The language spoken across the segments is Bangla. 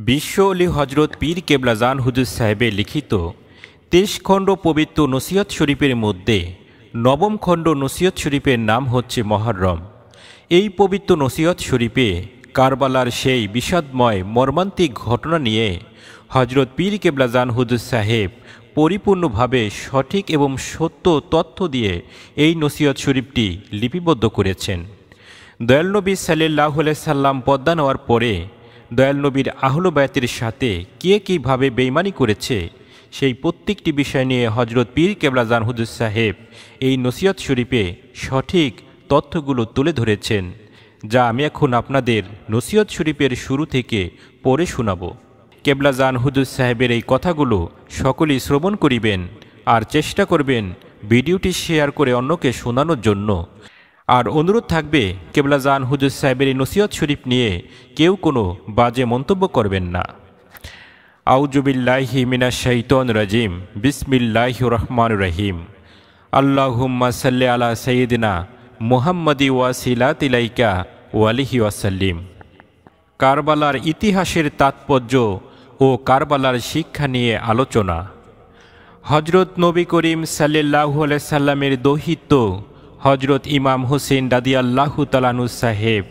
বিশ্ব অলি হজরত পীর কেবলাজান হুজুর সাহেবের লিখিত 23 খণ্ড পবিত্র নসিহত শরীফের মধ্যে নবম খণ্ড নসিহত শরীফের নাম হচ্ছে মহররম। এই পবিত্র নসিহত শরীফে কারবালার সেই বিষাদময় মর্মান্তিক ঘটনা নিয়ে হজরত পীর কেবলাজান হুজুর সাহেব পরিপূর্ণভাবে সঠিক এবং সত্য তথ্য দিয়ে এই নসিহত শরীফটি লিপিবদ্ধ করেছেন। দয়াল নবী সাল্লাল্লাহু আলাইহি সাল্লাম পদ্মা নেওয়ার পরে দয়াল নবীর আহলে বায়াতের সাথে কে কীভাবে বেঈমানি করেছে সেই প্রত্যেকটি বিষয় নিয়ে হজরত পীর কেবলাজান হুজুর সাহেব এই নসিহত শরীফে সঠিক তথ্যগুলো তুলে ধরেছেন, যা আমি এখন আপনাদের নসিহত শরীফের শুরু থেকে পড়ে শোনাব। কেবলাজান হুজুর সাহেবের এই কথাগুলো সকলেই শ্রবণ করিবেন আর চেষ্টা করবেন ভিডিওটি শেয়ার করে অন্যকে শোনানোর জন্য। আর অনুরোধ থাকবে কেবলাজান হুজুর সাহেবের এই নসিহত শরীফ নিয়ে কেউ কোনো বাজে মন্তব্য করবেন না। আউযু বিল্লাহি মিনাশ শাইতানির রাজিম। বিসমিল্লাহির রহমানির রহিম। আল্লাহুম্মা সাল্লি আলা সাইয়্যিদিনা মুহাম্মাদি ওয়াসিলাত ইলাইকা ওয়া আলিহি ওয়াসাল্লিম। কারবালার ইতিহাসের তাৎপর্য ও কারবালার শিক্ষা নিয়ে আলোচনা। হজরত নবী করিম সাল্লাল্লাহু আলাইহি সাল্লামের দৌহিত্র হজরত ইমাম হোসেন রাদিয়াল্লাহু তাআলা আনহু সাহেব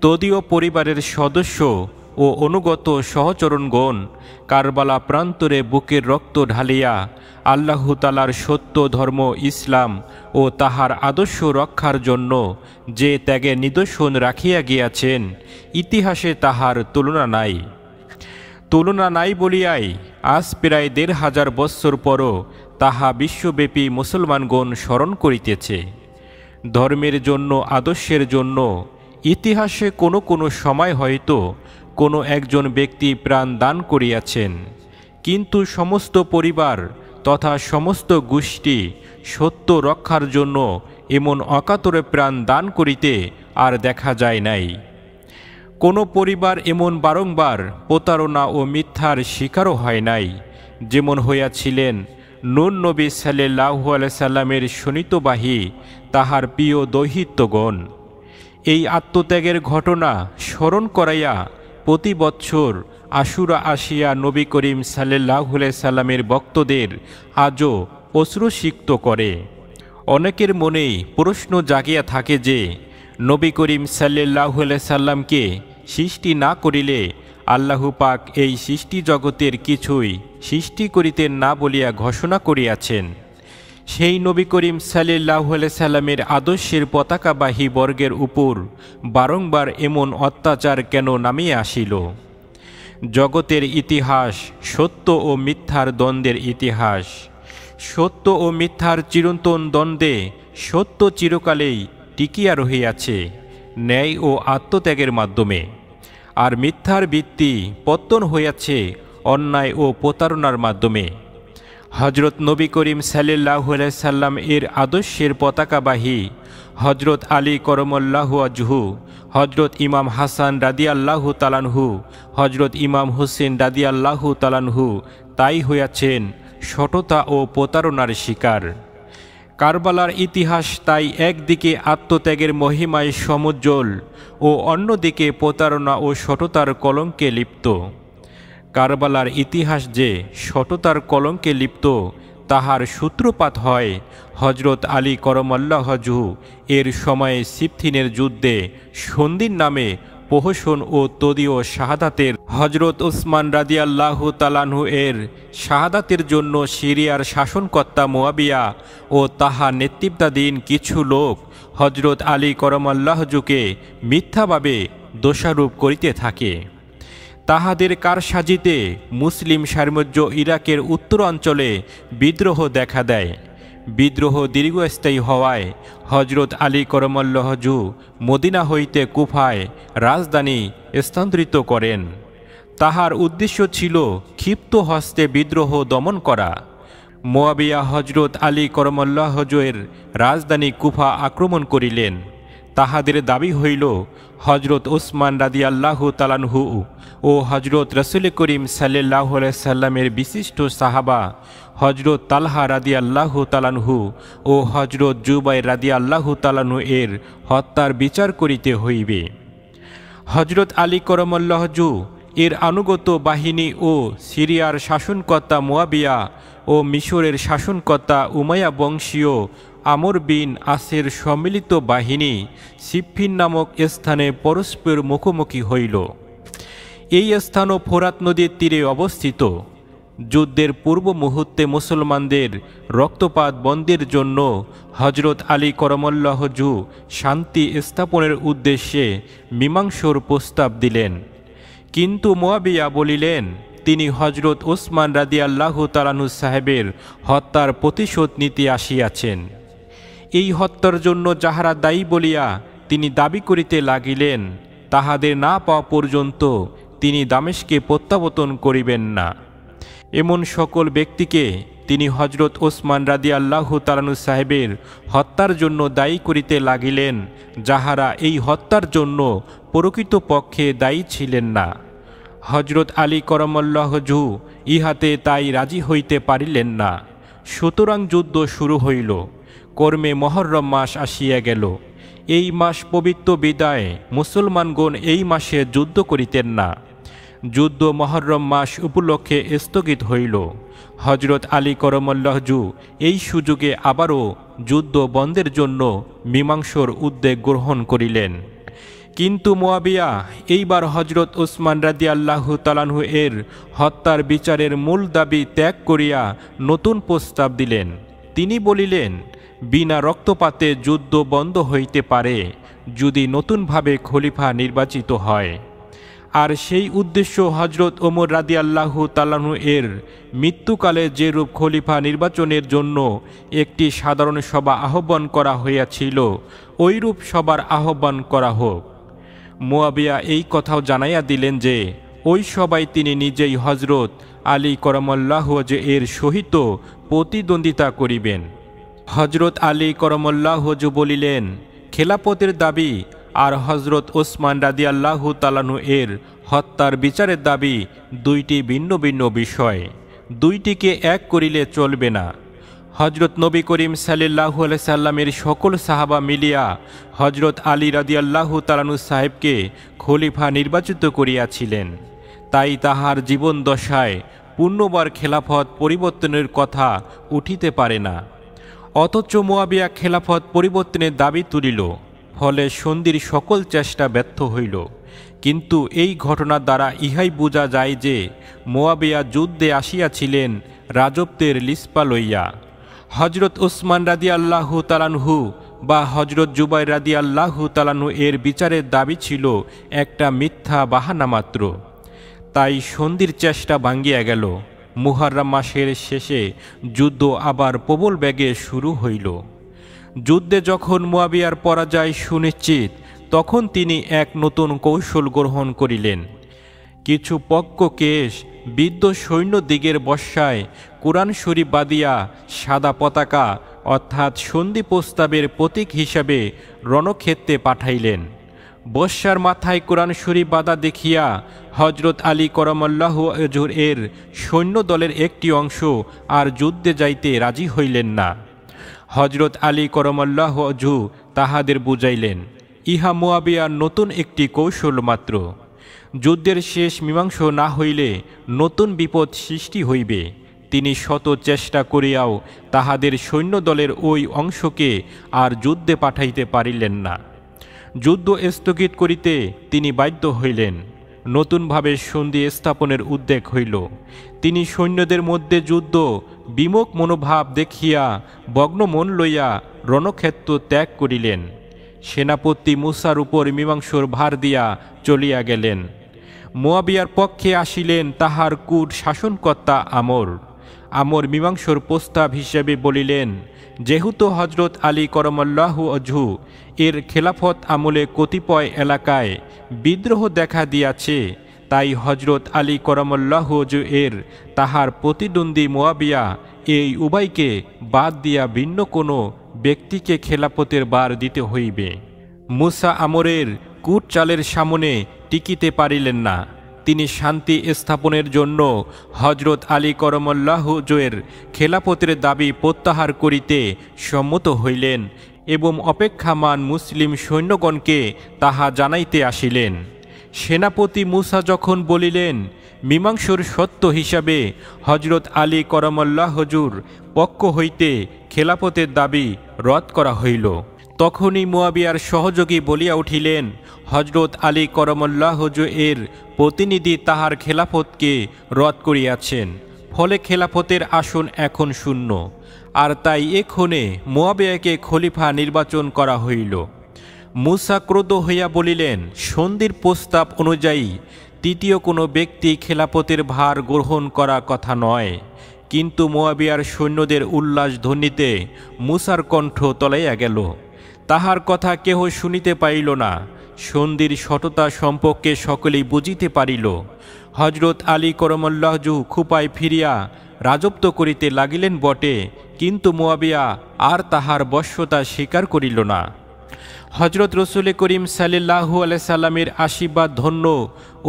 তদীয় পরিবারের সদস্য ও অনুগত সহচরণগণ কারবালা প্রান্তরে বুকের রক্ত ঢালিয়া আল্লাহু তাআলার সত্য ধর্ম ইসলাম ও তাহার আদর্শ রক্ষার জন্য যে ত্যাগের নিদর্শন রাখিয়া গিয়াছেন, ইতিহাসে তাহার তুলনা নাই বলিয়াই আজ প্রায় ১৫০০ বৎসর পরও তাহা বিশ্বব্যাপী মুসলমানগণ স্মরণ করিতেছে। ধর্মের জন্য আদর্শের জন্য ইতিহাসে কোনো কোনো সময় হয়তো কোনো একজন ব্যক্তি প্রাণ দান করিয়াছেন, কিন্তু সমস্ত পরিবার তথা সমস্ত গোষ্ঠী সত্য রক্ষার জন্য এমন অকাতরে প্রাণ দান করিতে আর দেখা যায় নাই। কোনো পরিবার এমন বারংবার প্রতারণা ও মিথ্যার শিকারও হয় নাই, যেমন হইয়াছিলেন নূর নবী সাল্লাল্লাহু আলাইহি সাল্লামের শোণিতবাহী তাহার প্রিয় দৌহিত্রগণ। এই আত্মত্যাগের ঘটনা স্মরণ করাইয়া প্রতি বৎসর আশুরা আসিয়া নবী করিম সাল্লাল্লাহু আলাইহি সাল্লামের ভক্তদের আজও অশ্রুসিক্ত করে। অনেকের মনেই প্রশ্ন জাগিয়া থাকে যে নবী করিম সাল্লাল্লাহু আলাইহি সাল্লামকে সৃষ্টি না করিলে আল্লাহু পাক এই সৃষ্টি জগতের কিছুই সৃষ্টি করিতেন না বলিয়া ঘোষণা করিয়াছেন। সেই নবী করিম সাল্লাল্লাহু আলাইহি সাল্লামের আদর্শের পতাকাবাহী বর্গের উপর বারংবার এমন অত্যাচার কেন নামিয়া আসিল? জগতের ইতিহাস সত্য ও মিথ্যার দ্বন্দ্বের ইতিহাস। সত্য ও মিথ্যার চিরন্তন দ্বন্দ্বে সত্য চিরকালেই টিকিয়া রহিয়াছে ন্যায় ও আত্মত্যাগের মাধ্যমে, আর মিথ্যার ভিত্তি পতন হইয়াছে অন্যায় ও প্রতারণার মাধ্যমে। হজরত নবী করিম সাল্লাল্লাহু আলাইহি সাল্লাম এর আদর্শের পতাকাবাহী হজরত আলী করমল্লাহু ওয়াজহু, হজরত ইমাম হাসান রাদিয়াল্লাহু তাআলা আনহু, হজরত ইমাম হোসেন রাদিয়াল্লাহু তাআলা আনহু তাই হইয়াছেন সততা ও প্রতারণার শিকার। কারবালার ইতিহাস তাই একদিকে আত্মত্যাগের মহিমায় সমুজ্জ্বল ও অন্যদিকে প্রতারণা ও সততার কলঙ্কে লিপ্ত। কারবালার ইতিহাস যে সততার কলঙ্কে লিপ্ত তাহার সূত্রপাত হয় হজরত আলী করমল্লাহু ওয়াজহু এর সময়ে সিফফিনের যুদ্ধে সন্ধির নামে প্রহসন ও তদীয় শাহাদাতের হজরত উসমান রাদিয়াল্লাহু তাআলা আনহু এর শাহাদাতের জন্য সিরিয়ার শাসনকর্তা মুয়াবিয়া ও তাহার নেতৃত্বাধীন কিছু লোক হজরত আলী করমল্লাহু ওয়াজহুকে মিথ্যাভাবে দোষারোপ করিতে থাকে। তাহাদের কারসাজিতে মুসলিম সাম্রাজ্য ইরাকের উত্তরাঞ্চলে বিদ্রোহ দেখা দেয়। বিদ্রোহ দীর্ঘস্থায়ী হওয়ায় হজরত আলী করমল্লাহু ওয়াজহু মদিনা হইতে কুফায় রাজধানী স্থানান্তরিত করেন। তাহার উদ্দেশ্য ছিল ক্ষিপ্ত হস্তে বিদ্রোহ দমন করা। মুয়াবিয়া হজরত আলী করমল্লাহু ওয়াজহুর রাজধানী কুফা আক্রমণ করিলেন। তাহাদের দাবি হইল হজরত উসমান রাদিয়াল্লাহু তাআলা আনহু ও হজরত রাসূল করিম সাল্লাল্লাহু আলাইহি সাল্লামের বিশিষ্ট সাহাবা হজরত তালহা রাদিয়াল্লাহু তাআলা আনহু ও হজরত জুবাইর রাদিয়াল্লাহু তাআলা আনহু এর হত্যার বিচার করিতে হইবে। হজরত আলী করমল্লাহু ওয়াজহু এর আনুগত বাহিনী ও সিরিয়ার শাসনকর্তা মুয়াবিয়া ও মিশরের শাসনকর্তা উমাইয়া বংশীয় আমর বিন আসের সম্মিলিত বাহিনী সিফিন নামক স্থানে পরস্পর মুখোমুখি হইল। এই স্থানও ফোরাত নদীর তীরে অবস্থিত। যুদ্ধের পূর্ব মুহূর্তে মুসলমানদের রক্তপাত বন্ধের জন্য হজরত আলী করমল্লাহ ওয়াজহু শান্তি স্থাপনের উদ্দেশ্যে মীমাংসার প্রস্তাব দিলেন। কিন্তু মুয়াবিয়া বলিলেন তিনি হজরত ওসমান রাদিয়াল্লাহু তাআলা আনহু সাহেবের হত্যার প্রতিশোধ নিতে আসিয়াছেন। এই হত্যার জন্য যাহারা দায়ী বলিয়া তিনি দাবি করিতে লাগিলেন, তাহাদের না পাওয়া পর্যন্ত তিনি দামেস্কে প্রত্যাবর্তন করিবেন না। এমন সকল ব্যক্তিকে তিনি হজরত ওসমান রাদিয়াল্লাহু তাআলা আনহু সাহেবের হত্যার জন্য দায়ী করিতে লাগিলেন, যাহারা এই হত্যার জন্য প্রকৃতপক্ষে দায়ী ছিলেন না। হজরত আলী করমল্লাহ ওয়াজহু ইহাতে তাই রাজি হইতে পারিলেন না। সুতরাং যুদ্ধ শুরু হইল। কর্মে মহররম মাস আসিয়া গেল। এই মাস পবিত্র বিদায় মুসলমানগণ এই মাসে যুদ্ধ করিতেন না। যুদ্ধ মহররম মাস উপলক্ষে স্থগিত হইল। হজরত আলী করমল্লাহ ওয়াজহু এই সুযোগে আবারও যুদ্ধ বন্ধের জন্য মীমাংসার উদ্যোগ গ্রহণ করিলেন। কিন্তু মুয়াবিয়া এইবার হজরত ওসমান রাদিয়াল্লাহু তাআলা আনহু এর হত্যার বিচারের মূল দাবি ত্যাগ করিয়া নতুন প্রস্তাব দিলেন। তিনি বলিলেন, বিনা রক্তপাতে যুদ্ধ বন্ধ হইতে পারে যদি নতুনভাবে খলিফা নির্বাচিত হয়। আর সেই উদ্দেশ্য হজরত ওমর রাদিয়াল্লাহু তাআলা আনহু এর মৃত্যুকালে যেরূপ খলিফা নির্বাচনের জন্য একটি সাধারণ সভা আহ্বান করা হইয়াছিল, ওইরূপ সবার আহ্বান করা হোক। মুয়াবিয়া এই কথাও জানাইয়া দিলেন যে ওই সভায় তিনি নিজেই হজরত আলী করমল্লাহ ওয়াজহু এর সহিত প্রতিদ্বন্দ্বিতা করিবেন। হজরত আলী করমল্লাহ ওয়াজহু বলিলেন, খেলাফতের দাবি আর হজরত ওসমান রাদিয়াল্লাহু তাআলা আনহু এর হত্যার বিচারের দাবি দুইটি ভিন্ন ভিন্ন বিষয়। দুইটিকে এক করিলে চলবে না। হজরত নবী করিম সাল্লাল্লাহু আলাইহি সাল্লামের সকল সাহাবা মিলিয়া হজরত আলী রাদিয়াল্লাহু তাআলা আনহু সাহেবকে খলিফা নির্বাচিত করিয়াছিলেন। তাই তাহার জীবন দশায় পুনর্বার খেলাফত পরিবর্তনের কথা উঠিতে পারে না। অথচ মুয়াবিয়া খেলাফত পরিবর্তনের দাবি তুলিল। ফলে সন্ধির সকল চেষ্টা ব্যর্থ হইল। কিন্তু এই ঘটনার দ্বারা ইহাই বোঝা যায় যে মুয়াবিয়া যুদ্ধে আসিয়াছিলেন রাজত্বের লিসপা লইয়া। হজরত ওসমান রাদিয়াল্লাহু তাআলা আনহু বা হজরত জুবাইর রাদিয়াল্লাহু তাআলা আনহু এর বিচারের দাবি ছিল একটা মিথ্যা বাহানা মাত্র। তাই সন্ধির চেষ্টা ভাঙ্গিয়া গেল। মুহররম মাসের শেষে যুদ্ধ আবার প্রবল বেগে শুরু হইল। যুদ্ধে যখন মুয়াবিয়ার পরাজয় সুনিশ্চিত, তখন তিনি এক নতুন কৌশল গ্রহণ করিলেন। কিছু পক্ষ কেশ বৃদ্ধ সৈন্য দিগের বর্ষায় কুরআন শরীফ বাঁধিয়া সাদা পতাকা অর্থাৎ সন্ধি প্রস্তাবের প্রতীক হিসাবে রণক্ষেত্রে পাঠাইলেন। বর্ষার মাথায় কুরআন শরীফ বাঁধা দেখিয়া হজরত আলী করমল্লাহু ওয়াজহু এর সৈন্যদলের একটি অংশ আর যুদ্ধে যাইতে রাজি হইলেন না। হজরত আলী করমল্লাহু ওয়াজহু তাহাদের বুঝাইলেন, ইহা মুয়াবিয়ার নতুন একটি কৌশল মাত্র। যুদ্ধের শেষ মীমাংসা না হইলে নতুন বিপদ সৃষ্টি হইবে। তিনি শত চেষ্টা করিয়াও তাহাদের সৈন্যদলের ওই অংশকে আর যুদ্ধে পাঠাইতে পারিলেন না। যুদ্ধ স্থগিত করিতে তিনি বাধ্য হইলেন। নতুনভাবে সন্ধি স্থাপনের উদ্যোগ হইল। তিনি সৈন্যদের মধ্যে যুদ্ধ বিমুখ মনোভাব দেখিয়া ভগ্ন মন লইয়া রণক্ষেত্র ত্যাগ করিলেন। সেনাপতি মুসার উপর মীমাংসার ভার দিয়া চলিয়া গেলেন। মুয়াবিয়ার পক্ষে আসিলেন তাহার কূট শাসনকর্তা আমর মীমাংসার প্রস্তাব হিসেবে বলিলেন, যেহেতু হজরত আলী করমল্লাহু ওয়াজহু এর খেলাফত আমলে কতিপয় এলাকায় বিদ্রোহ দেখা দিয়াছে, তাই হজরত আলী করমল্লাহু ওয়াজহু এর তাহার প্রতিদ্বন্দ্বী মুয়াবিয়া এই উভয়কে বাদ দিয়া ভিন্ন কোনো ব্যক্তিকে খেলাফতের বার দিতে হইবে। মুসা আমরের কূট চালের সামনে টিকিতে পারিলেন না। তিনি শান্তি স্থাপনের জন্য হজরত আলী করমল্লাহু ওয়াজহুর খেলাফতের দাবি প্রত্যাহার করিতে সম্মত হইলেন এবং অপেক্ষামান মুসলিম সৈন্যগণকে তাহা জানাইতে আসিলেন। সেনাপতি মুসা যখন বলিলেন, মীমাংসুর সত্য হিসাবে হজরত আলী করমল্লাহ হুজুর পক্ষ হইতে খেলাফতের দাবি রদ করা হইল, তখনই মুয়াবিয়ার সহযোগী বলিয়া উঠিলেন, হজরত আলী করমল্লাহ হুজুর এর প্রতিনিধি তাহার খেলাফতকে রদ করিয়াছেন, ফলে খেলাফতের আসন এখন শূন্য, আর তাই এক্ষণে মুয়াবিয়াকে খলিফা নির্বাচন করা হইল। মুসা ক্রোধ হইয়া বলিলেন, সন্ধির প্রস্তাব অনুযায়ী তৃতীয় কোনো ব্যক্তি খেলাফতের ভার গ্রহণ করা কথা নয়। কিন্তু মুয়াবিয়ার সৈন্যদের উল্লাস ধ্বনিতে মুসার কণ্ঠ তলাইয়া গেল, তাহার কথা কেহ শুনিতে পাইল না। সন্ধির সততা সম্পর্কে সকলেই বুঝিতে পারিল। হজরত আলী করমল্লাহজু খুপায় ফিরিয়া রাজত্ব করিতে লাগিলেন বটে, কিন্তু মুয়াবিয়া আর তাহার বশ্যতা স্বীকার করিল না। হজরত রসুল করিম সাল্লাল্লাহু আলাইহি সাল্লামের আশীর্বাদ ধন্য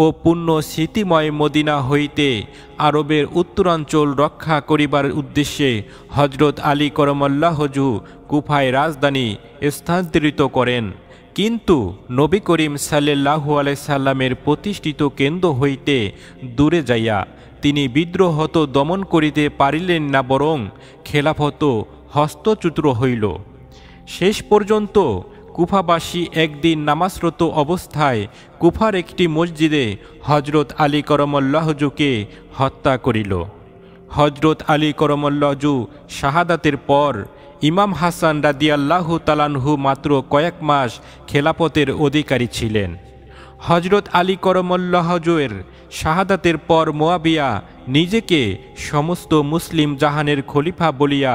ও পুণ্য স্মৃতিময় মদিনা হইতে আরবের উত্তরাঞ্চল রক্ষা করিবার উদ্দেশ্যে হজরত আলী করমল্লাহজু কুফায় রাজধানী স্থানান্তরিত করেন। কিন্তু নবী করিম সাল্লাল্লাহু আলাইহি সাল্লামের প্রতিষ্ঠিত কেন্দ্র হইতে দূরে যাইয়া তিনি বিদ্রোহত দমন করিতে পারিলেন না, বরং খেলাফত হস্তচ্যুত হইল। শেষ পর্যন্ত কুফাবাসী একদিন নামাজরত অবস্থায় কুফার একটি মসজিদে হজরত আলী করমল্লাহজুকে হত্যা করিল। হজরত আলী করমল্লাহজু শাহাদাতের পর ইমাম হাসান রাদিয়াল্লাহু তাআলাহু মাত্র কয়েক মাস খেলাফতের অধিকারী ছিলেন। হজরত আলী করমল্লাহজুর শাহাদাতের পর মুয়াবিয়া নিজেকে সমস্ত মুসলিম জাহানের খলিফা বলিয়া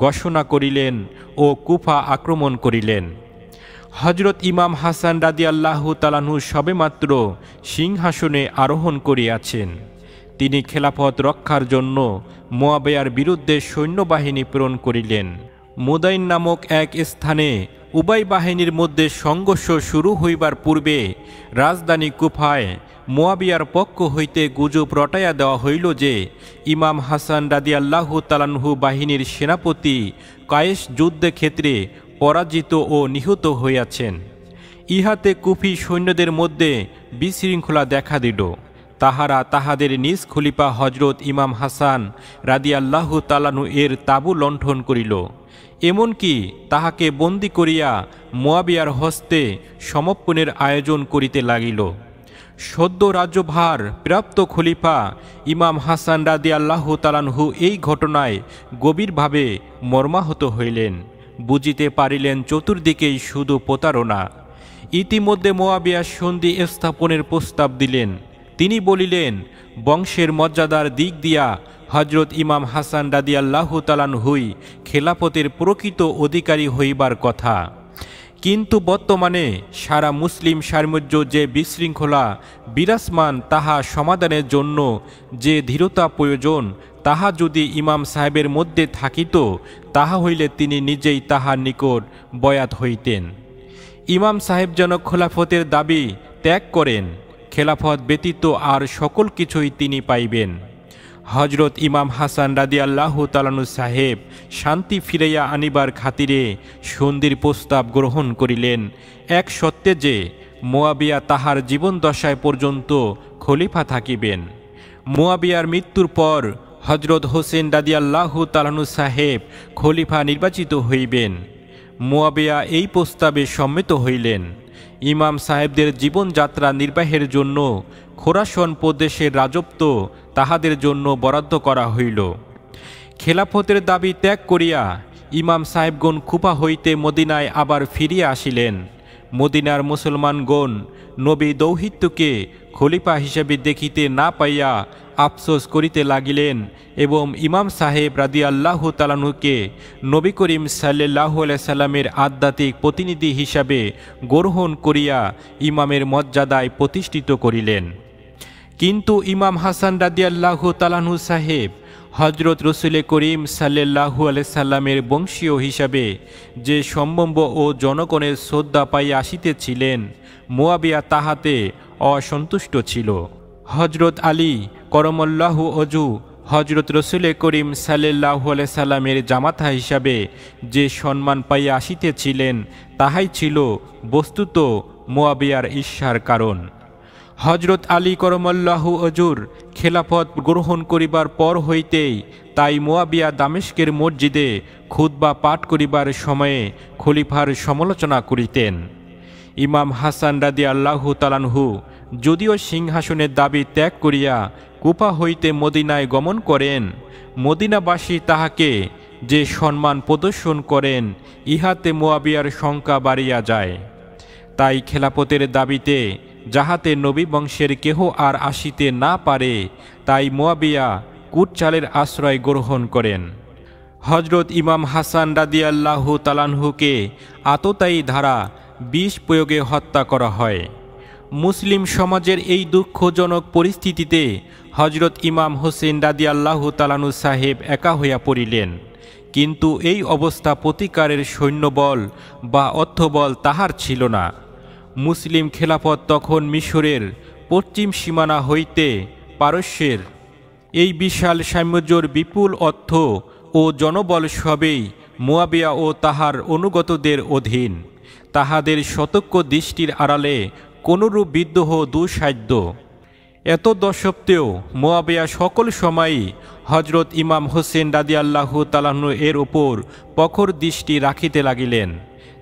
ঘোষণা করিলেন ও কুফা আক্রমণ করিলেন। হজরত ইমাম হাসান রাদিয়াল্লাহু তাআলাহু সবেমাত্র সিংহাসনে আরোহণ করিয়াছেন। তিনি খেলাফত রক্ষার জন্য মুয়াবিয়ার বিরুদ্ধে সৈন্যবাহিনী প্রেরণ করিলেন। মুদাইন নামক এক স্থানে উভয় বাহিনীর মধ্যে সংঘর্ষ শুরু হইবার পূর্বে রাজধানী কুফায় মুয়াবিয়ার পক্ষ হইতে গুজব রটাইয়া দেওয়া হইল যে ইমাম হাসান রাদিয়াল্লাহু তাআলাহু বাহিনীর সেনাপতি কায়েস যুদ্ধক্ষেত্রে পরাজিত ও নিহত হইয়াছেন। ইহাতে কুফি সৈন্যদের মধ্যে বিশৃঙ্খলা দেখা দিল। তাহারা তাহাদের নিজ খলিফা হজরত ইমাম হাসান রাদিয়াল্লাহু তাআলাহু এর তাঁবু লণ্ঠন করিল, এমনকি তাহাকে বন্দী করিয়া মুয়াবিয়ার হস্তে সমর্পণের আয়োজন করিতে লাগিল। সদ্য রাজ্যভার প্রাপ্ত খলিফা ইমাম হাসান রাদিয়াল্লাহু তাআলাহু এই ঘটনায় গভীরভাবে মর্মাহত হইলেন। বুঝিতে পারিলেন চতুর্দিকেই শুধু প্রতারণা। ইতিমধ্যে মুয়াবিয়া সন্ধি স্থাপনের প্রস্তাব দিলেন। তিনি বলিলেন, বংশের মর্যাদার দিক দিয়া হজরত ইমাম হাসান রাদিয়াল্লাহু তাআলাহুই খেলাফতের প্রকৃত অধিকারী হইবার কথা। কিন্তু বর্তমানে সারা মুসলিম সাম্রাজ্য যে বিশৃঙ্খলা বিরাজমান, তাহা সমাধানের জন্য যে ধীরতা প্রয়োজন, তাহা যদি ইমাম সাহেবের মধ্যে থাকিত, তাহা হইলে তিনি নিজেই তাহার নিকট বয়াত হইতেন। ইমাম সাহেব যেন খেলাফতের দাবি ত্যাগ করেন, খেলাফত ব্যতীত আর সকল কিছুই তিনি পাইবেন। হজরত ইমাম হাসান রাদিয়াল্লাহু তাআলাহু সাহেব শান্তি ফিরাইয়া আনিবার খাতিরে সন্ধির প্রস্তাব গ্রহণ করিলেন, এক সত্যে যে মুয়াবিয়া তাহার জীবন দশায় পর্যন্ত খলিফা থাকিবেন। মুয়াবিয়ার মৃত্যুর পর হজরত হোসেন রাদিয়াল্লাহু তাআলাহু সাহেব খলিফা নির্বাচিত হইবেন। মুয়াবিয়া এই প্রস্তাবে সম্মত হইলেন। ইমাম সাহেবদের জীবনযাত্রা নির্বাহের জন্য খোরাসন প্রদেশের রাজত্ব তাহাদের জন্য বরাদ্দ করা হইল। খেলাফতের দাবি ত্যাগ করিয়া ইমাম সাহেবগণ কুফা হইতে মদিনায় আবার ফিরিয়া আসিলেন। মদিনার মুসলমানগণ নবী দৌহিত্যকে খলিফা হিসেবে দেখিতে না পাইয়া আফসোস করিতে লাগিলেন এবং ইমাম সাহেব রাদিয়াল্লাহু তাআলাহুকে নবী করিম সাল্লাল্লাহু আলাইহি সাল্লামের আধ্যাত্মিক প্রতিনিধি হিসাবে গ্রহণ করিয়া ইমামের মর্যাদায় প্রতিষ্ঠিত করিলেন। কিন্তু ইমাম হাসান রাদিয়াল্লাহু তাআলাহু সাহেব হজরত রসুল করিম সাল্লাল্লাহু আলাইহি সাল্লামের বংশীয় হিসাবে যে সম্ভ্রম ও জনগণের শ্রদ্ধা পাইয়া আসিতেছিলেন, মুয়াবিয়া তাহাতে অসন্তুষ্ট ছিল। হজরত আলী করমল্লাহু ওয়াজহু হজরত রসুল করিম সাল্লাল্লাহু আলাইহি সাল্লামের জামাতা হিসাবে যে সম্মান পাইয়া আসিতেছিলেন, তাহাই ছিল বস্তুত মুয়াবিয়ার ঈর্ষার কারণ। হজরত আলী করমাল্লাহু অজুর খেলাফত গ্রহণ করিবার পর হইতেই তাই মুয়াবিয়া দামেস্কের মসজিদে খুতবা পাঠ করিবার সময়ে খলিফার সমালোচনা করিতেন। ইমাম হাসান রাদিয়াল্লাহু তাআলাহু যদিও সিংহাসনের দাবি ত্যাগ করিয়া কুফা হইতে মদিনায় গমন করেন, মদিনাবাসী তাহাকে যে সম্মান প্রদর্শন করেন, ইহাতে মুয়াবিয়ার সংখ্যা বাড়িয়া যায়। তাই খেলাফতের দাবিতে যাহাতে নবী বংশের কেহ আর আসিতে না পারে, তাই মুয়াবিয়া কুটচালের আশ্রয় গ্রহণ করেন। হজরত ইমাম হাসান রাদিয়াল্লাহু তাআলাহুকে আততায়ী ধারা ২০ প্রয়োগে হত্যা করা হয়। মুসলিম সমাজের এই দুঃখজনক পরিস্থিতিতে হজরত ইমাম হোসেন রাদিয়াল্লাহু তাআলাহু সাহেব একা হইয়া পড়িলেন। কিন্তু এই অবস্থা প্রতিকারের সৈন্যবল বা অর্থবল তাহার ছিল না। মুসলিম খেলাফত তখন মিশরের পশ্চিম সীমানা হইতে পারস্যের এই বিশাল সাম্রাজ্যের বিপুল অর্থ ও জনবল সবেই মুয়াবিয়া ও তাহার অনুগতদের অধীন। তাহাদের সতর্ক দৃষ্টির আড়ালে কোনরূপ বিদ্রোহ দুঃসাধ্য। এত সত্ত্বেও মুয়াবিয়া সকল সময়ই হজরত ইমাম হোসেন রাদিয়াল্লাহু তাআলাহু এর উপর প্রখর দৃষ্টি রাখিতে লাগিলেন।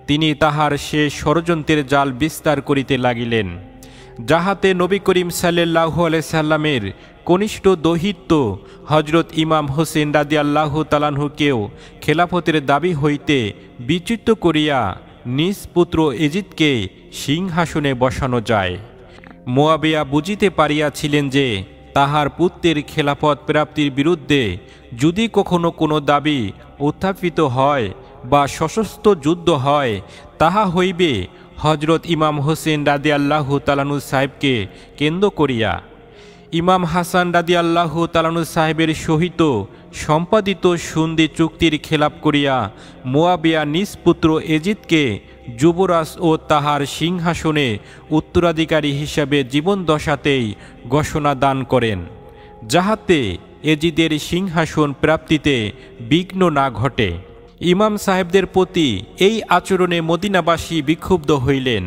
তিনি তাহার সে ষড়যন্ত্রের জাল বিস্তার করিতে লাগিলেন, যাহাতে নবী করিম সাল্লাল্লাহু আলাইহি সাল্লামের কনিষ্ঠ দৌহিত্র হজরত ইমাম হোসেন রাদিয়াল্লাহু তাআলাহুকেও খেলাফতের দাবি হইতে বিচ্যুত করিয়া নিজ পুত্র এজিদকে সিংহাসনে বসানো যায়। মুয়াবিয়া বুঝিতে পারিয়াছিলেন যে তাহার পুত্রের খেলাফত প্রাপ্তির বিরুদ্ধে যদি কখনো কোনো দাবি উত্থাপিত হয় বা সশস্ত্র যুদ্ধ হয়, তাহা হইবে হজরত ইমাম হোসেন রাদিয়াল্লাহু তাআলাহু সাহেবকে কেন্দ্র করিয়া। ইমাম হাসান রাদিয়াল্লাহু তাআলাহু সাহেবের সহিত সম্পাদিত সন্ধি চুক্তির খেলাপ করিয়া মুয়াবিয়া নিজ পুত্র এজিদকে যুবরাজ ও তাহার সিংহাসনে উত্তরাধিকারী হিসাবে জীবনদশাতেই ঘোষণা দান করেন, যাহাতে এজিদের সিংহাসন প্রাপ্তিতে বিঘ্ন না ঘটে। ইমাম সাহেবদের প্রতি এই আচরণে মদিনাবাসী বিক্ষুব্ধ হইলেন।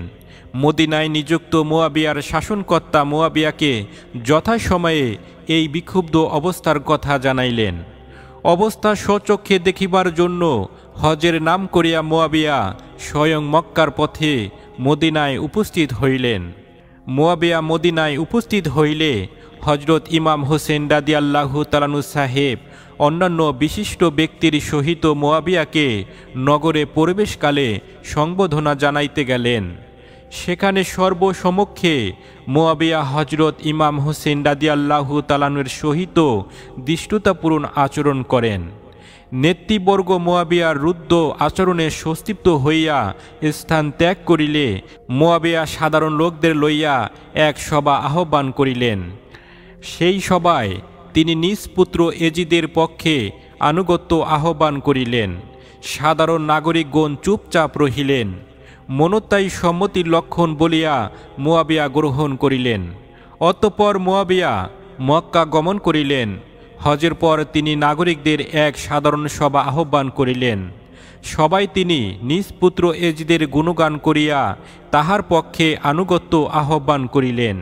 মদিনায় নিযুক্ত মুয়াবিয়ার শাসনকর্তা মুয়াবিয়াকে যথাসময়ে এই বিক্ষুব্ধ অবস্থার কথা জানাইলেন। অবস্থা স্বচক্ষে দেখিবার জন্য হজের নাম করিয়া মুয়াবিয়া স্বয়ং মক্কার পথে মদিনায় উপস্থিত হইলেন। মুয়াবিয়া মদিনায় উপস্থিত হইলে হজরত ইমাম হোসেন রাদিয়াল্লাহু তাআলাহু সাহেব অন্যান্য বিশিষ্ট ব্যক্তির সহিত মুয়াবিয়াকে নগরে প্রবেশকালে সংবর্ধনা জানাইতে গেলেন। সেখানে সর্বসমক্ষে মুয়াবিয়া হজরত ইমাম হোসেন রাদিয়াল্লাহু তাআলাহুর সহিত দৃষ্টতাপূর্ণ আচরণ করেন। নেতৃবর্গ মুয়াবিয়ার রুদ্ধ আচরণে সস্তিপ্ত হইয়া স্থান ত্যাগ করিলে মুয়াবিয়া সাধারণ লোকদের লইয়া এক সভা আহ্বান করিলেন। সেই সভায় তিনি নিজ পুত্র এজিদের পক্ষে আনুগত্য আহ্বান করিলেন। সাধারণ নাগরিকগণ চুপচাপ রহিলেন। মনতাই সম্মতির লক্ষণ বলিয়া মুয়াবিয়া গ্রহণ করিলেন। অতঃপর মুয়াবিয়া মক্কা গমন করিলেন। হজের পর তিনি নাগরিকদের এক সাধারণ সভা আহ্বান করিলেন। সবাই তিনি নিজ পুত্র এজিদের গুণগান করিয়া তাহার পক্ষে আনুগত্য আহ্বান করিলেন।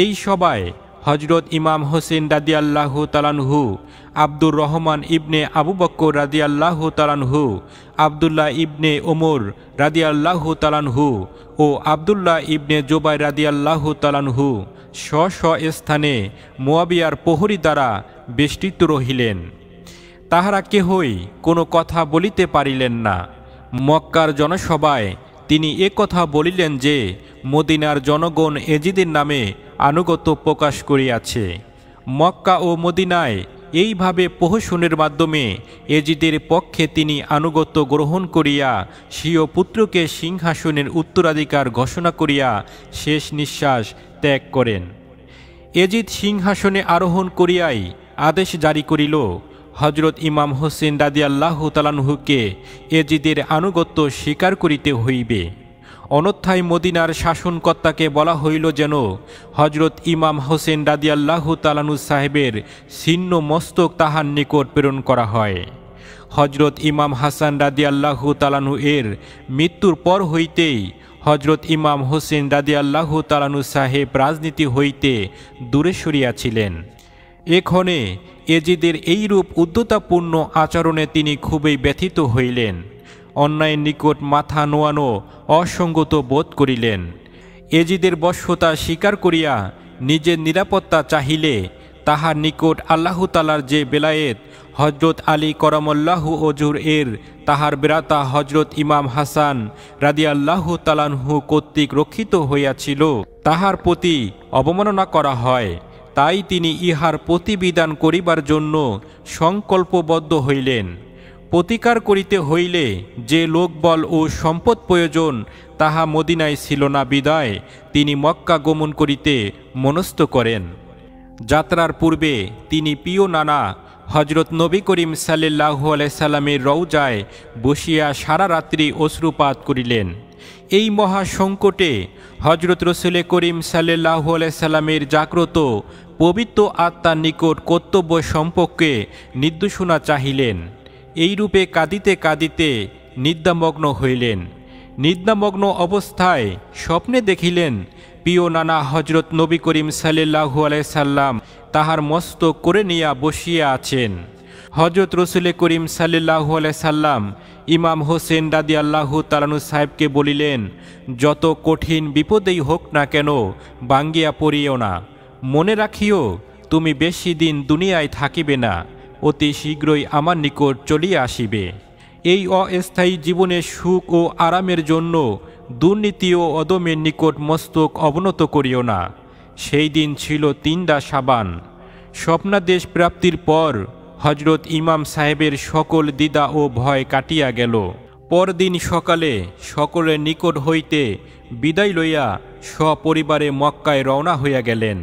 এই সভায় হজরত ইমাম হোসেন রাদিয়াল্লাহু তাআলাহু, আব্দুর রহমান ইবনে আবু বকর রাদিয়াল্লাহু তাআলাহু, আবদুল্লাহ ইবনে ওমর রাদিয়াল্লাহু তাআলাহু ও আবদুল্লাহ ইবনে জুবাইর রাদিয়াল্লাহু তাআলাহু স্ব স্ব স্থানে মুয়াবিয়ার প্রহরী দ্বারা বেষ্টিত রহিলেন। তাহারা কেহই কোনো কথা বলিতে পারিলেন না। মক্কার জনসভায় তিনি এ কথা বলিলেন যে মদিনার জনগণ এজিদের নামে আনুগত্য প্রকাশ করিয়াছে। মক্কা ও মদিনায় এইভাবে প্রহসনের মাধ্যমে এজিদের পক্ষে তিনি আনুগত্য গ্রহণ করিয়া স্বীয় পুত্রকে সিংহাসনের উত্তরাধিকার ঘোষণা করিয়া শেষ নিঃশ্বাস ত্যাগ করেন। এজিদ সিংহাসনে আরোহণ করিয়াই আদেশ জারি করিল, হজরত ইমাম হোসেন রাদিয়াল্লাহু তাআলাহুকে এজিদের আনুগত্য স্বীকার করিতে হইবে। অন্যথায় মদিনার শাসনকর্তাকে বলা হইল যেন হজরত ইমাম হোসেন রাদিয়াল্লাহু তাআলাহু সাহেবের ছিন্ন মস্তক তাহার নিকট প্রেরণ করা হয়। হজরত ইমাম হাসান রাদিয়াল্লাহু তাআলাহু এর মৃত্যুর পর হইতেই হজরত ইমাম হোসেন রাদিয়াল্লাহু তাআলা সাহেব রাজনীতি হইতে দূরে সরিয়াছিলেন। এক্ষণে এজিদের এইরূপ উদ্ধতাপূর্ণ আচরণে তিনি খুবই ব্যথিত হইলেন। অন্যায়ের নিকট মাথা নোয়ানো অসঙ্গত বোধ করিলেন। এজিদের বশ্যতা স্বীকার করিয়া নিজের নিরাপত্তা চাহিলে তাহার নিকট আল্লাহু তাআলার যে বেলায়েত হজরত আলী করমল্লাহু ওজুর এর তাহার বেরাতা হজরত ইমাম হাসান রাদিয়াল্লাহু তাআলাহু কর্তৃক রক্ষিত হইয়াছিল, তাহার প্রতি অবমাননা করা হয়। তাই তিনি ইহার প্রতিবিধান করিবার জন্য সংকল্পবদ্ধ হইলেন। প্রতিকার করিতে হইলে যে লোকবল ও সম্পদ প্রয়োজন তাহা মদিনায় ছিল না বিদায় তিনি মক্কা গমন করিতে মনস্থ করেন। যাত্রার পূর্বে তিনি প্রিয় নানা হজরত নবী করিম সাল্লাল্লাহু আলাইহি সাল্লামের রওজায় বসিয়া সারা রাত্রি অশ্রুপাত করিলেন। এই মহা সংকটে হজরত রসুল করিম সাল্লাল্লাহু আলাইহি সাল্লামের জাগ্রত পবিত্র আত্মার নিকট কর্তব্য সম্পর্কে নির্দেশনা চাহিলেন। এইরূপে কাঁদিতে কাঁদিতে নিদ্রামগ্ন হইলেন। নিদ্রামগ্ন অবস্থায় স্বপ্নে দেখিলেন প্রিয় নানা হজরত নবী করিম সাল্লাল্লাহু আলাইহি সাল্লাম তাহার মস্তক করে নিয়া বসিয়া আছেন। হজরত রসুল করিম সাল্লাল্লাহু আলাইহি সাল্লাম ইমাম হোসেন রাদিয়াল্লাহু তাআলা সাহেবকে বলিলেন, যত কঠিন বিপদেই হোক না কেন ভাঙ্গিয়া পড়িও না। মনে রাখিও তুমি বেশি দিন দুনিয়ায় থাকিবে না, অতি শীঘ্রই আমার নিকট চলিয়া আসিবে। এই অস্থায়ী জীবনের সুখ ও আরামের জন্য দুর্নীতি ও অদমের নিকট মস্তক অবনত করিও না। সেই দিন ছিল 3 শাবান। স্বপ্নাদেশ প্রাপ্তির পর হজরত ইমাম সাহেবের সকল দ্বিধা ও ভয় কাটিয়া গেল। পরদিন সকালে সকলের নিকট হইতে বিদায় লইয়া সপরিবারে মক্কায় রওনা হইয়া গেলেন।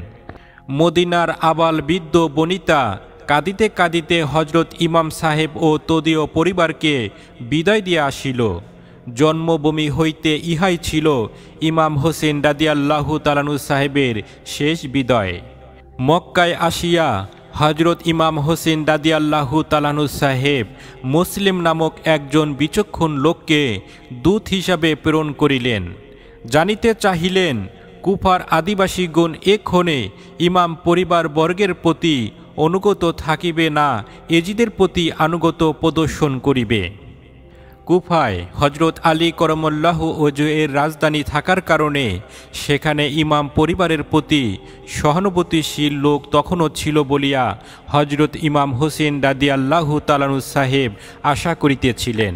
মদিনার আবাল বৃদ্ধ বনিতা কাঁদিতে কাঁদিতে হজরত ইমাম সাহেব ও তদীয় পরিবারকে বিদায় দিয়া আসিল। জন্মভূমি হইতে ইহাই ছিল ইমাম হোসেন রাদিয়াল্লাহু তাআলা সাহেবের শেষ বিদায়। মক্কায় আসিয়া হজরত ইমাম হোসেন রাদিয়াল্লাহু তাআলা সাহেব মুসলিম নামক একজন বিচক্ষণ লোককে দূত হিসাবে প্রেরণ করিলেন। জানিতে চাহিলেন কুফার আদিবাসীগণ এক্ষণে ইমাম পরিবার বর্গের প্রতি অনুগত থাকিবে না এজিদের প্রতি আনুগত্য প্রদর্শন করিবে। কুফায় হজরত আলী করমল্লাহু ওজু এর রাজধানী থাকার কারণে সেখানে ইমাম পরিবারের প্রতি সহানুভূতিশীল লোক তখনও ছিল বলিয়া হজরত ইমাম হোসেন রাদিয়াল্লাহু তাআলা সাহেব আশা করিতেছিলেন।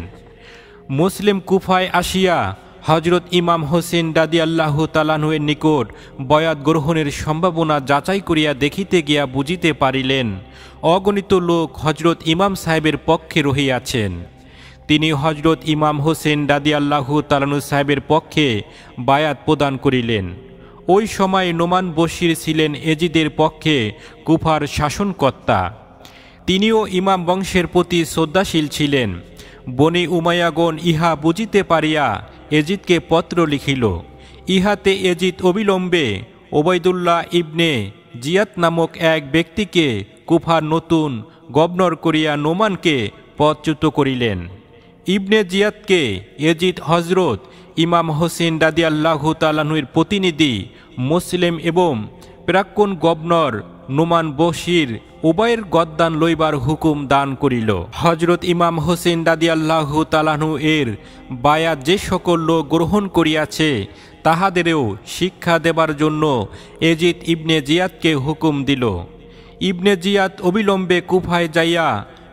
মুসলিম কুফায় আসিয়া হজরত ইমাম হোসেন রাদিয়াল্লাহু তাআলা এর নিকট বয়াত গ্রহণের সম্ভাবনা যাচাই করিয়া দেখিতে গিয়া বুঝিতে পারিলেন অগণিত লোক হজরত ইমাম সাহেবের পক্ষে রহিয়াছেন। তিনি হজরত ইমাম হোসেন রাদিয়াল্লাহু তাআলা সাহেবের পক্ষে বায়াত প্রদান করিলেন। ওই সময় নোমান বশির ছিলেন এজিদের পক্ষে কুফার শাসনকর্তা। তিনিও ইমাম বংশের প্রতি শ্রদ্ধাশীল ছিলেন। বনি উমাইয়াগণ ইহা বুঝিতে পারিয়া এজিদকে পত্র লিখিল। ইহাতে এজিদ অবিলম্বে ওবায়দুল্লাহ ইবনে জিয়াদ নামক এক ব্যক্তিকে কুফার নতুন গভর্নর করিয়া নোমানকে পদচ্যুত করিলেন। ইবনে জিয়াদকে এজিদ হজরত ইমাম হোসেন রাদিয়াল্লাহু তাআলা এর প্রতিনিধি মুসলিম এবং প্রাক্তন গভর্নর নোমান বশির উভয়ের গদ্দান লইবার হুকুম দান করিল। হজরত ইমাম হোসেন রাদিয়াল্লাহু তাআলা এর বায়াত যে সকল লোক গ্রহণ করিয়াছে তাহাদেরও শিক্ষা দেবার জন্য এজিদ ইবনে জিয়াদকে হুকুম দিল। ইবনে জিয়াদ অবিলম্বে কুফায় যাইয়া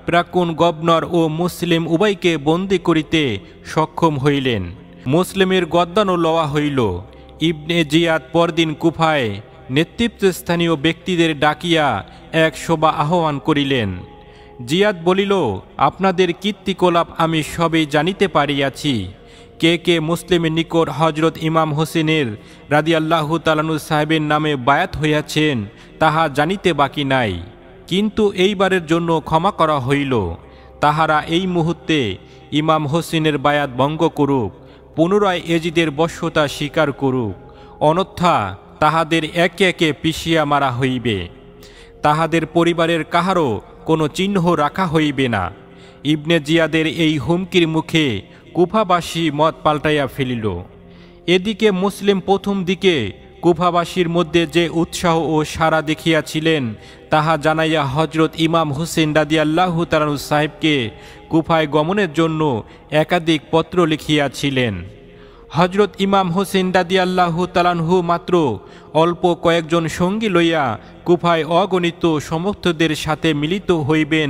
প্রাক্তন গভর্নর ও মুসলিম উভয়কে বন্দী করিতে সক্ষম হইলেন। মুসলিমের গদ্দানও লওয়া হইল। ইবনে জিয়াদ পরদিন কুফায় নেতৃত্বস্থানীয় ব্যক্তিদের ডাকিয়া এক সভা আহ্বান করিলেন। জিয়াদ বলিল, আপনাদের কীর্তিকলাপ আমি সবই জানিতে পারিয়াছি। কে কে মুসলিমের নিকট হজরত ইমাম হোসেনের রাদিয়াল্লাহু তাআলা সাহেবের নামে বায়াত হইয়াছেন তাহা জানিতে বাকি নাই, কিন্তু এইবারের জন্য ক্ষমা করা হইল। তাহারা এই মুহূর্তে ইমাম হোসেনের বায়াত ভঙ্গ করুক, পুনরায় এজিদের বশ্যতা স্বীকার করুক, অন্যথা তাহাদের একে একে পিষিয়া মারা হইবে। তাহাদের পরিবারের কাহারও কোনো চিহ্ন রাখা হইবে না। ইবনে জিয়াদের এই হুমকির মুখে কুফাবাসী মত পাল্টাইয়া ফেলিল। এদিকে মুসলিম প্রথম দিকে কুফাবাসীর মধ্যে যে উৎসাহ ও সাড়া দেখিয়াছিলেন তাহা জানাইয়া হজরত ইমাম হুসেন রাদিয়াল্লাহু তাআলা সাহেবকে কুফায় গমনের জন্য একাধিক পত্র লিখিয়াছিলেন। হজরত ইমাম হোসেন রাদিয়াল্লাহু তাআলাহু মাত্র অল্প কয়েকজন সঙ্গী লইয়া কুফায় অগণিত সমর্থকদের সাথে মিলিত হইবেন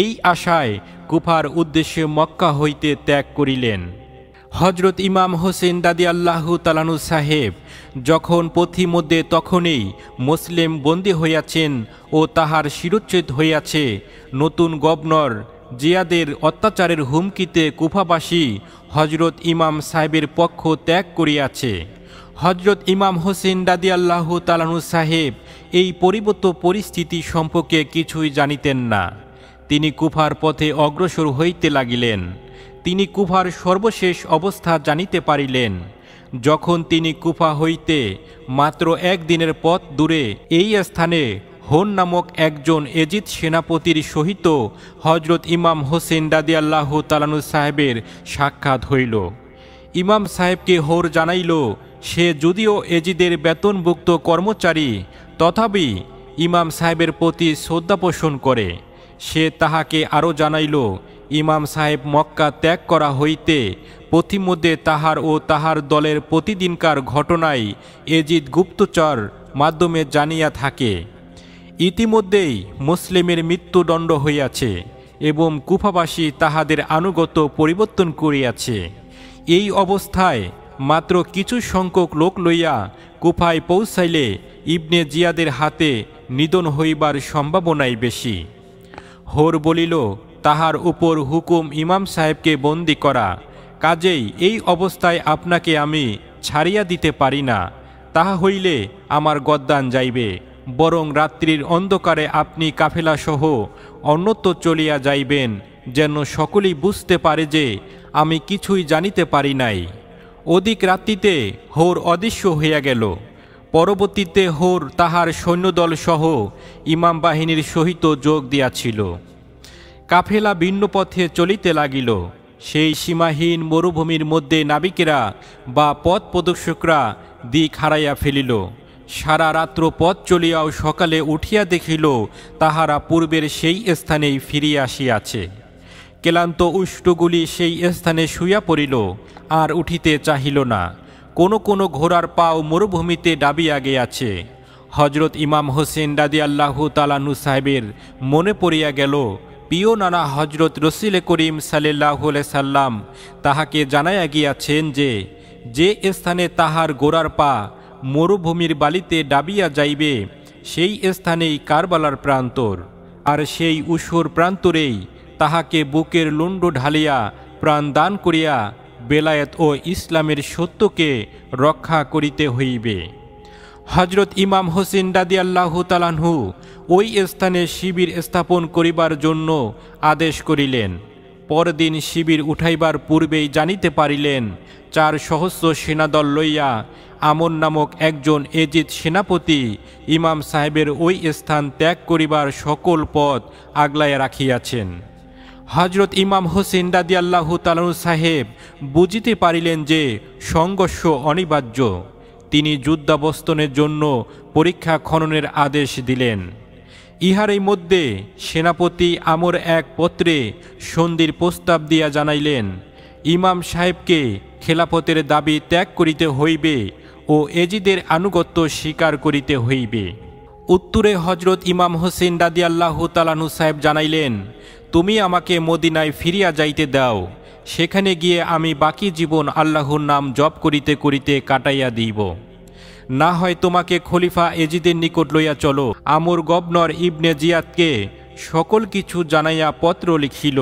এই আশায় কুফার উদ্দেশ্যে মক্কা হইতে ত্যাগ করিলেন। হজরত ইমাম হোসেন রাদিয়াল্লাহু তাআলা সাহেব যখন পথিমধ্যে তখনই মুসলিম বন্দী হইয়াছেন ও তাহার শিরচ্ছেদ হইয়াছে, নতুন গভর্নর জিয়াদের অত্যাচারের হুমকিতে কুফাবাসী হজরত ইমাম সাহেবের পক্ষ ত্যাগ করিয়াছে। হজরত ইমাম হোসেন রাদিয়াল্লাহু তাআলা সাহেব এই পরিবর্তিত পরিস্থিতি সম্পর্কে কিছুই জানিতেন না। তিনি কুফার পথে অগ্রসর হইতে লাগিলেন। তিনি কুফার সর্বশেষ অবস্থা জানিতে পারিলেন যখন তিনি কুফা হইতে মাত্র একদিনের পথ দূরে এই স্থানে হোন নামক একজন এজিদ সেনাপতির সহিত হজরত ইমাম হোসেন রাদিয়াল্লাহু তাআলা সাহেবের সাক্ষাৎ হইল। ইমাম সাহেবকে হোর জানাইল সে যদিও এজিদের বেতনভুক্ত কর্মচারী তথাপি ইমাম সাহেবের প্রতি শ্রদ্ধা পোষণ করে। সে তাহাকে আরও জানাইল ইমাম সাহেব মক্কা ত্যাগ করা হইতে পথিমধ্যে তাহার ও তাহার দলের প্রতিদিনকার ঘটনাই এজিদ গুপ্তচর মাধ্যমে জানিয়া থাকে। ইতিমধ্যেই মুসলিমের মৃত্যুদণ্ড হইয়াছে এবং কুফাবাসী তাহাদের আনুগত্য পরিবর্তন করিয়াছে। এই অবস্থায় মাত্র কিছু সংখ্যক লোক লইয়া কুফায় পৌঁছাইলে ইবনে জিয়াদের হাতে নিধন হইবার সম্ভাবনাই বেশি। হোর বলিল তাহার উপর হুকুম ইমাম সাহেবকে বন্দী করা, কাজেই এই অবস্থায় আপনাকে আমি ছাড়িয়া দিতে পারি না। তাহা হইলে আমার গদ্দান যাইবে, বরং রাত্রির অন্ধকারে আপনি কাফেলাসহ অন্যত্র চলিয়া যাইবেন, যেন সকলেই বুঝতে পারে যে আমি কিছুই জানিতে পারি নাই। অধিক রাত্রিতে হোর অদৃশ্য হইয়া গেল। পরবর্তীতে হোর তাহার সৈন্যদল সহ ইমাম বাহিনীর সহিত যোগ দিয়াছিল। কাফেলা ভিন্ন পথে চলিতে লাগিল। সেই সীমাহীন মরুভূমির মধ্যে নাবিকেরা বা পথ প্রদর্শকরা দিক হারাইয়া ফেলিল। সারা রাত্র পথ চলিয়াও সকালে উঠিয়া দেখিল তাহারা পূর্বের সেই স্থানেই ফিরিয়া আসিয়াছে। ক্লান্ত উষ্টগুলি সেই স্থানে শুইয়া পড়িল, আর উঠিতে চাহিল না। কোনো কোনো ঘোড়ার পাও মরুভূমিতে ডাবিয়া গিয়াছে। হজরত ইমাম হোসেন রাদিয়াল্লাহু তাআলা সাহেবের মনে পড়িয়া গেল প্রিয় নানা হজরত রসুল করিম সাল্লাল্লাহু আলাইহি সাল্লাম তাহাকে জানাইয়া গিয়াছেন যে যে স্থানে তাহার গোড়ার পা মরুভূমির বালিতে ডাবিয়া যাইবে সেই স্থানেই কারবালার প্রান্তর, আর সেই ঊষর প্রান্তরেই তাহাকে বুকের লুণ্ড ঢালিয়া প্রাণ দান করিয়া বেলায়েত ও ইসলামের সত্যকে রক্ষা করিতে হইবে। হজরত ইমাম হোসেন রাদিয়াল্লাহু তাআলা ওই স্থানে শিবির স্থাপন করিবার জন্য আদেশ করিলেন। পরদিন শিবির উঠাইবার পূর্বেই জানিতে পারিলেন 4 সহস্র সেনাদল লইয়া আমর নামক একজন এজিদ সেনাপতি ইমাম সাহেবের ওই স্থান ত্যাগ করিবার সকল পথ আগলাইয়া রাখিয়াছেন। হজরত ইমাম হোসেন রাদিয়াল্লাহু তাআলা সাহেব বুঝিতে পারিলেন যে সংঘর্ষ অনিবার্য। তিনি যুদ্ধাবস্থানের জন্য পরীক্ষা খননের আদেশ দিলেন। ইহারই মধ্যে সেনাপতি আমর এক পত্রে সন্ধির প্রস্তাব দিয়া জানাইলেন ইমাম সাহেবকে খেলাফতের দাবি ত্যাগ করিতে হইবে ও এজিদের আনুগত্য স্বীকার করিতে হইবে। উত্তরে হজরত ইমাম হোসেন রাদিয়াল্লাহু তাআলা সাহেব জানাইলেন তুমি আমাকে মদিনায় ফিরিয়া যাইতে দাও, সেখানে গিয়ে আমি বাকি জীবন আল্লাহর নাম জপ করিতে করিতে কাটাইয়া দিব। না হয় তোমাকে খলিফা এজিদের নিকট লইয়া চলো। আমর গভর্নর ইবনে জিয়াদকে সকল কিছু জানাইয়া পত্র লিখিল।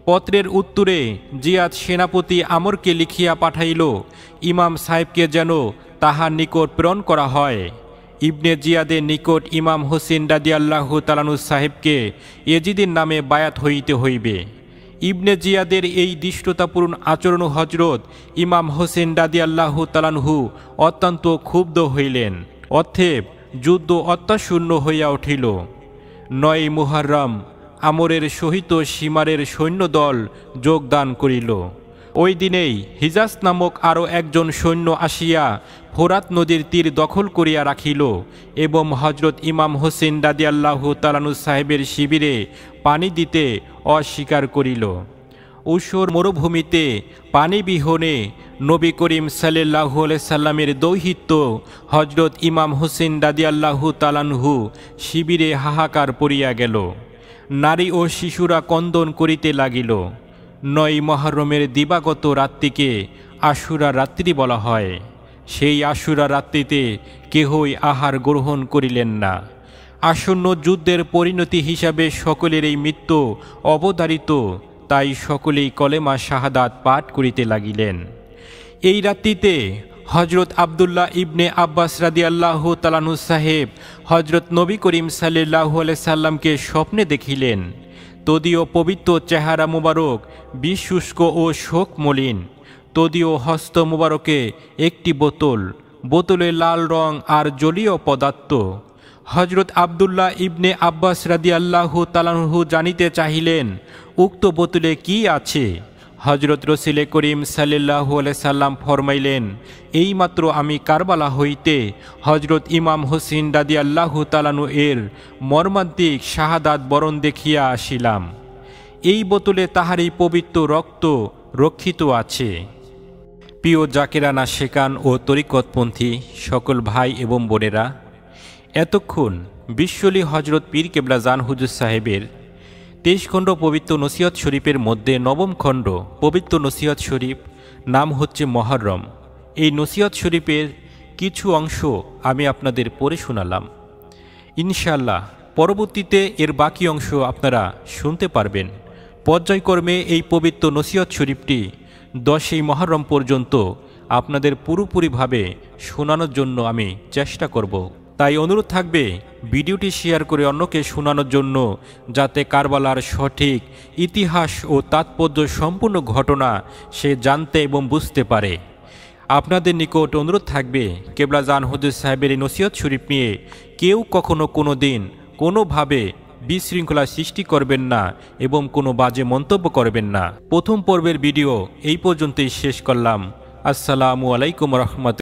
পত্রের উত্তরে জিয়াদ সেনাপতি আমরকে লিখিয়া পাঠাইল ইমাম সাহেবকে যেন তাহার নিকট প্রেরণ করা হয়। ইবনে জিয়াদের নিকট ইমাম হোসেন রাদিয়াল্লাহু তাআলা সাহেবকে এজিদের নামে বায়াত হইতে হইবে। ইবনে জিয়াদের এই দৃষ্টতাপূর্ণ আচরণ হজরত ইমাম হোসেন রাদিয়াল্লাহু তাআলা অত্যন্ত ক্ষুব্ধ হইলেন। অতএব যুদ্ধ অত্যাশূন্য হইয়া উঠিল। 9 মুহররম আমরের সহিত সীমারের সৈন্যদল যোগদান করিল। ওই দিনেই হিজাজ নামক আরও একজন সৈন্য আসিয়া ফোরাত নদীর তীর দখল করিয়া রাখিল এবং হজরত ইমাম হোসেন রাদিয়াল্লাহু তাআলা সাহেবের শিবিরে পানি দিতে অস্বীকার করিল। ঊষর মরুভূমিতে পানি বিহনে নবী করিম সাল্লাল্লাহু আলাইহি সাল্লামের দৌহিত্য হজরত ইমাম হোসেন রাদিয়াল্লাহু তাআলা শিবিরে হাহাকার পড়িয়া গেল। নারী ও শিশুরা কন্দন করিতে লাগিল। 9 মুহররমের দিবাগত রাত্রিকে আশুরা রাত্রি বলা হয়। সেই আশুরা রাত্রিতে কেহই আহার গ্রহণ করিলেন না। আসন্ন যুদ্ধের পরিণতি হিসাবে সকলের এই মৃত্যু অবধারিত, তাই সকলেই কলেমা শাহাদাত পাঠ করিতে লাগিলেন। এই রাত্রিতে হজরত আবদুল্লাহ ইবনে আব্বাস রাদিয়াল্লাহু তাআলা সাহেব হজরত নবী করিম সাল্লাল্লাহু আলাইহি সাল্লামকে স্বপ্নে দেখিলেন। তদীয় পবিত্র চেহারা মুবারক বিশুষ্ক ও শোক মলিন। তদীয় হস্ত মুবারকে একটি বোতলে লাল রং আর জলীয় পদার্থ। হজরত আবদুল্লাহ ইবনে আব্বাস রাদিয়াল্লাহু তাআলা জানিতে চাহিলেন, উক্ত বোতলে কি আছে? হজরত রসুল করিম সাল্লাল্লাহু আলাইহি সাল্লাম ফরমাইলেন, এইমাত্র আমি কারবালা হইতে হজরত ইমাম হোসেন রাদিয়াল্লাহু তাআলা এর মর্মান্তিক শাহাদাত বরণ দেখিয়া আসিলাম। এই বোতলে তাহারই পবিত্র রক্ত রক্ষিত আছে। প্রিয় জাকিরানা শেখান ও তরিকতপন্থী সকল ভাই এবং বোনেরা, এতক্ষণ বিশ্বলি হজরত পীর কেবলা জান হুজুর সাহেবের 23 খণ্ড পবিত্র নসিহত শরীফের মধ্যে 9ম খণ্ড পবিত্র নসিহত শরীফ, নাম হচ্ছে মুহররম। এই নসিহত শরীফের কিছু অংশ আমি আপনাদের পড়ে শোনালাম। ইনশাআল্লাহ পরবর্তীতে এর বাকি অংশ আপনারা শুনতে পারবেন। পর্যায়ক্রমে এই পবিত্র নসিহত শরীফটি 10ই মুহররম পর্যন্ত আপনাদের পুরোপুরিভাবে শোনানোর জন্য আমি চেষ্টা করব। তাই অনুরোধ থাকবে ভিডিওটি শেয়ার করে অন্যকে শোনানোর জন্য, যাতে কারবালার সঠিক ইতিহাস ও তাৎপর্য সম্পূর্ণ ঘটনা সে জানতে এবং বুঝতে পারে। আপনাদের নিকট অনুরোধ থাকবে কেবলা জান হুজুর সাহেবের এই নসিহত শরীফ নিয়ে কেউ কখনো কোনো দিন কোনোভাবে বিশৃঙ্খলা সৃষ্টি করবেন না এবং কোনো বাজে মন্তব্য করবেন না। প্রথম পর্বের ভিডিও এই পর্যন্তই শেষ করলাম। আসসালামু আলাইকুম রহমতুল্লাহ।